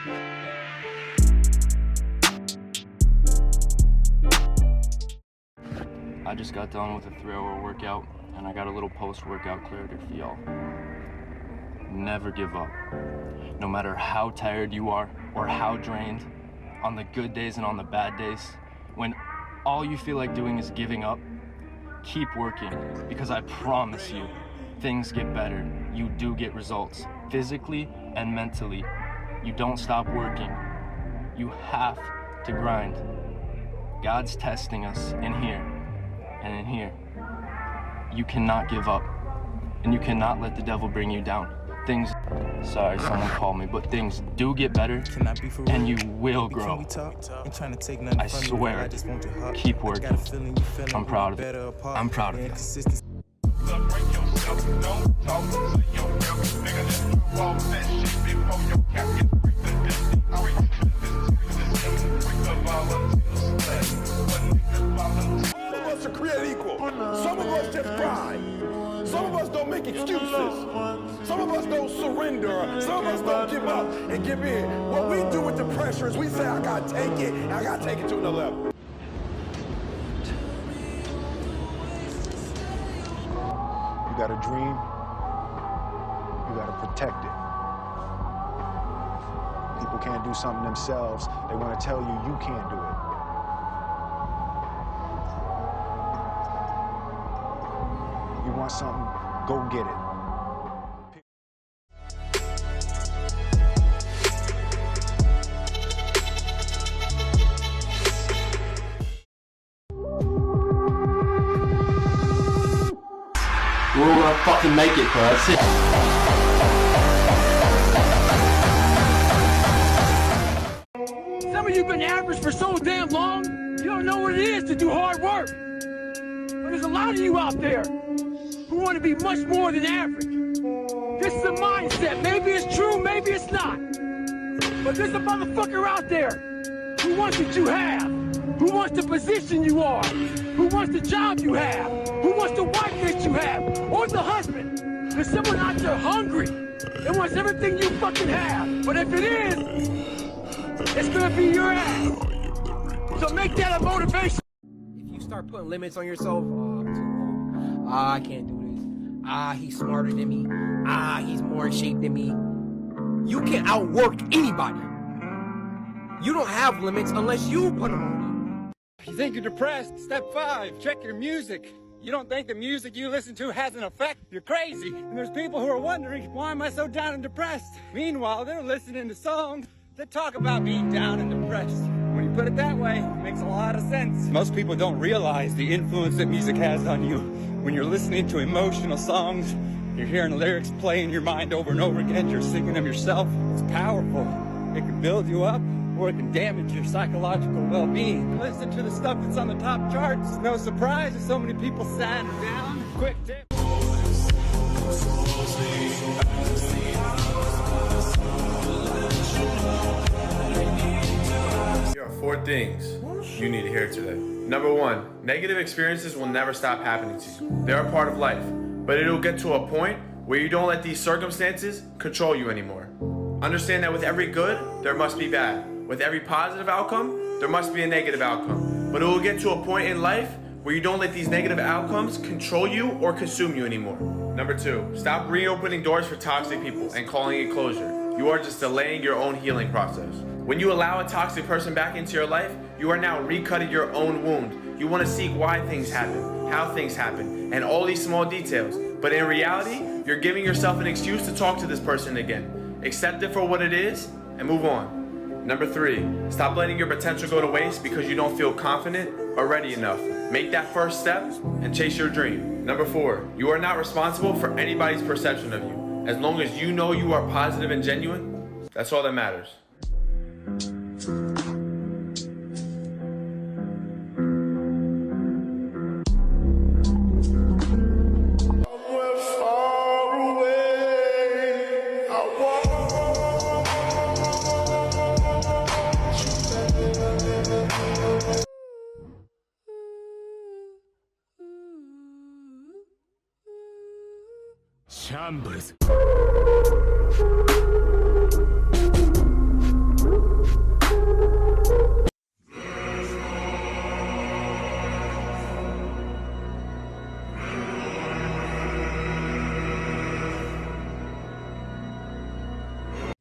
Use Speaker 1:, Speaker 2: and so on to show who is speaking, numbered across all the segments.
Speaker 1: I just got done with a 3-hour workout, and I got a little post-workout clarity for y'all. Never give up. No matter how tired you are or how drained, on the good days and on the bad days, when all you feel like doing is giving up, keep working, because I promise you, things get better. You do get results, physically and mentally. You don't stop working. You have to grind. God's testing us in here and in here. You cannot give up, and you cannot let the devil bring you down. Sorry, someone called me, but things do get better, and you will grow. I swear, keep working. I'm proud of it. I'm proud of you.
Speaker 2: Some of us are created equal. Some of us just cry. Some of us don't make excuses. Some of us don't surrender. Some of us don't give up and give in. What we do with the pressure is we say, I gotta take it, and I gotta take it to another level.
Speaker 3: You got a dream, you gotta protect it. People can't do something themselves. They wanna tell you you can't do it. You want something, go get it.
Speaker 1: We're all gonna fucking make it, bro. That's it.
Speaker 4: Some of you been average for so damn long, you don't know what it is to do hard work. But there's a lot of you out there who want to be much more than average. This is a mindset. Maybe it's true, maybe it's not. But there's a motherfucker out there who wants what you have, who wants the position you are, who wants the job you have, who wants the wife that you have, or the husband. There's someone out there hungry that wants everything you fucking have. But if it is, it's gonna be your ass. So make that a motivation.
Speaker 5: If you start putting limits on yourself, I can't do this. He's smarter than me. He's more in shape than me. You can outwork anybody. You don't have limits unless you put them on you.
Speaker 6: You think you're depressed? Step 5, check your music. You don't think the music you listen to has an effect? You're crazy. And there's people who are wondering, why am I so down and depressed? Meanwhile, they're listening to songs that talk about being down and depressed. When you put it that way, it makes a lot of sense. Most people don't realize the influence that music has on you. When you're listening to emotional songs, you're hearing lyrics play in your mind over and over again, you're singing them yourself. It's powerful. It can build you up, or it can damage your psychological well-being. Listen to the stuff that's on the top charts. No surprise that so many people sad and down. Quick tip.
Speaker 7: There are 4 things you need to hear today. Number 1, negative experiences will never stop happening to you. They're a part of life, but it'll get to a point where you don't let these circumstances control you anymore. Understand that with every good, there must be bad. With every positive outcome, there must be a negative outcome. But it will get to a point in life where you don't let these negative outcomes control you or consume you anymore. Number 2, stop reopening doors for toxic people and calling it closure. You are just delaying your own healing process. When you allow a toxic person back into your life, you are now recutting your own wound. You want to seek why things happen, how things happen, and all these small details. But in reality, you're giving yourself an excuse to talk to this person again. Accept it for what it is and move on. Number 3, stop letting your potential go to waste because you don't feel confident or ready enough. Make that first step and chase your dream. Number 4, you are not responsible for anybody's perception of you. As long as you know you are positive and genuine, that's all that matters.
Speaker 4: Shambles.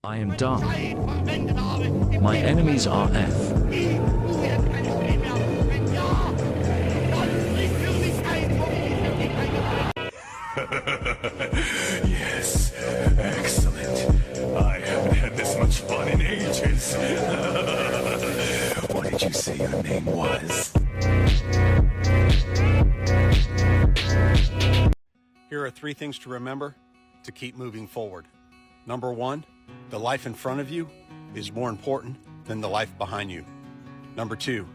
Speaker 8: I am done. My enemies are F.
Speaker 9: Yes, excellent. I haven't had this much fun in ages. What did you say your name was?
Speaker 10: Here are 3 things to remember to keep moving forward. Number 1, the life in front of you is more important than the life behind you. Number 2,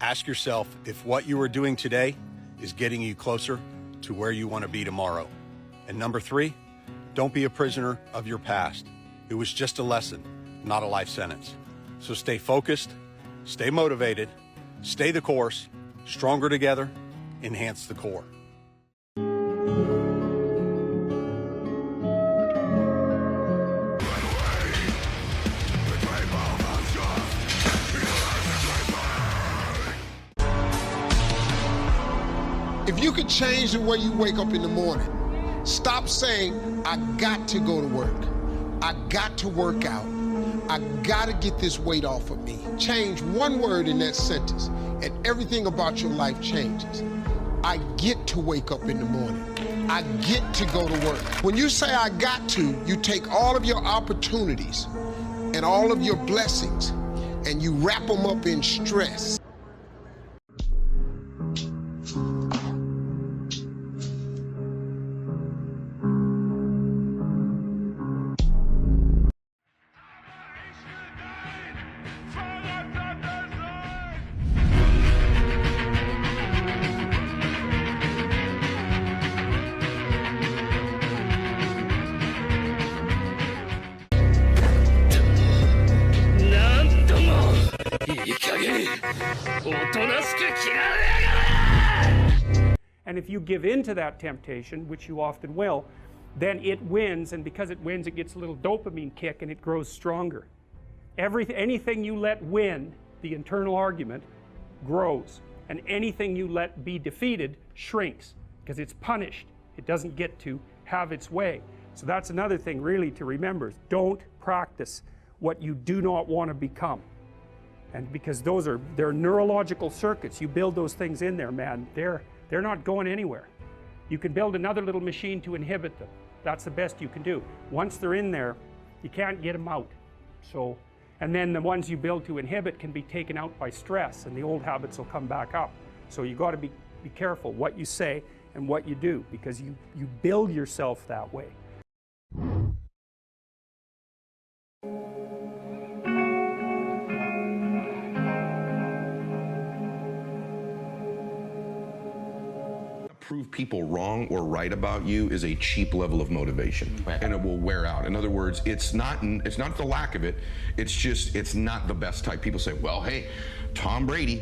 Speaker 10: ask yourself if what you are doing today is getting you closer to where you want to be tomorrow. And number 3, don't be a prisoner of your past. It was just a lesson, not a life sentence. So stay focused, stay motivated, stay the course, stronger together, enhance the core.
Speaker 11: If you could change the way you wake up in the morning, stop saying, I got to go to work. I got to work out. I got to get this weight off of me. Change one word in that sentence and everything about your life changes. I get to wake up in the morning. I get to go to work. When you say I got to, you take all of your opportunities and all of your blessings and you wrap them up in stress.
Speaker 12: And if you give in to that temptation, which you often will, then it wins, and because it wins, it gets a little dopamine kick and it grows stronger. Anything you let win, the internal argument, grows. And anything you let be defeated shrinks, because it's punished. It doesn't get to have its way. So that's another thing really to remember. Don't practice what you do not want to become. And because they're neurological circuits, you build those things in there, man, they're not going anywhere. You can build another little machine to inhibit them. That's the best you can do. Once they're in there, you can't get them out. So, and then the ones you build to inhibit can be taken out by stress, and the old habits will come back up. So you got to be careful what you say and what you do, because you build yourself that way.
Speaker 13: Prove people wrong or right about you is a cheap level of motivation, and it will wear out. In other words, it's not the lack of it, it's not the best type. People say, well, hey, Tom Brady,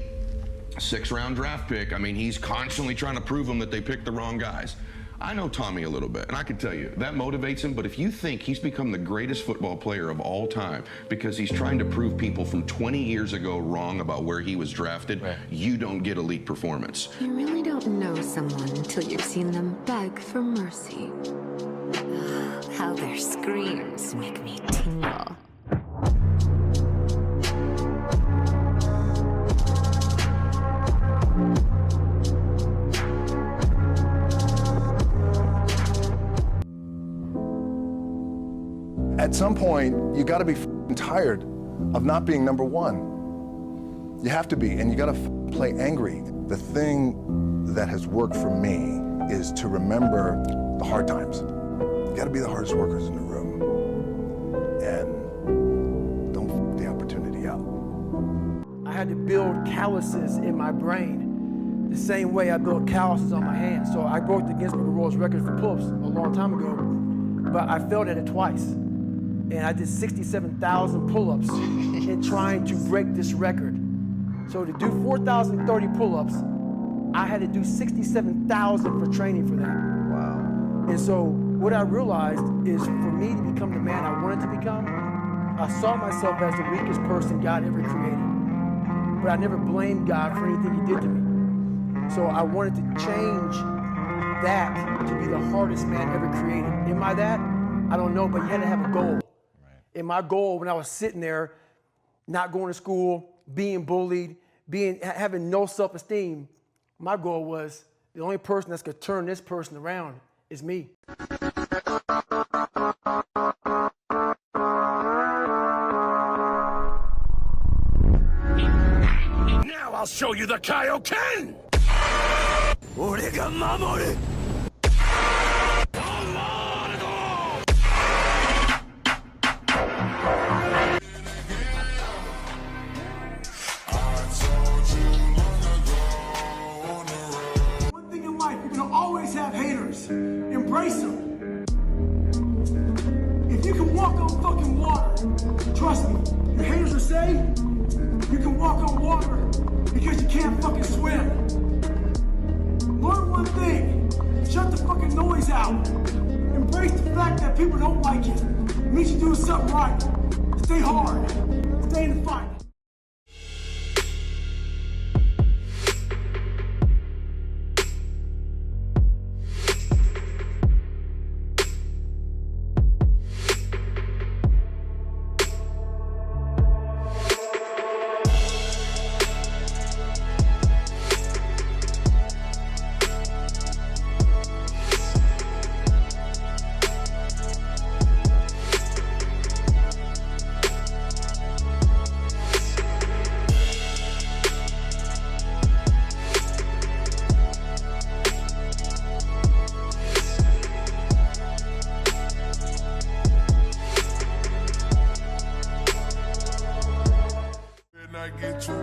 Speaker 13: 6th-round draft pick, I mean, he's constantly trying to prove them that they picked the wrong guys. I know Tommy a little bit, and I can tell you, that motivates him, but if you think he's become the greatest football player of all time because he's trying to prove people from 20 years ago wrong about where he was drafted, you don't get elite performance.
Speaker 14: You really don't know someone until you've seen them beg for mercy. How their screams make me tingle.
Speaker 3: At some point, you got to be tired of not being number one. You have to be, and you got to play angry. The thing that has worked for me is to remember the hard times. You got to be the hardest workers in the room, and don't the opportunity out.
Speaker 5: I had to build calluses in my brain the same way I built calluses on my hands. So I broke the Guinness Book of World Records for pull-ups a long time ago, but I failed at it twice. And I did 67,000 pull-ups in trying to break this record. So to do 4,030 pull-ups, I had to do 67,000 for training for that. Wow. And so what I realized is for me to become the man I wanted to become, I saw myself as the weakest person God ever created. But I never blamed God for anything he did to me. So I wanted to change that to be the hardest man ever created. Am I that? I don't know, but you had to have a goal.
Speaker 15: And my goal when I was sitting there, not going to school, being bullied, having no self-esteem, my goal was the only person that's gonna turn this person around is me.
Speaker 4: Now I'll show you the Kaioken! Orega Mamore!
Speaker 15: One thing in life, you're gonna always have haters. Embrace them. If you can walk on fucking water, trust me, your haters will say you can walk on water because you can't fucking swim. Learn one thing, shut the fucking noise out. Embrace the fact that people don't like you. It means you're doing something right. Stay hard, stay in the fight.
Speaker 2: I get you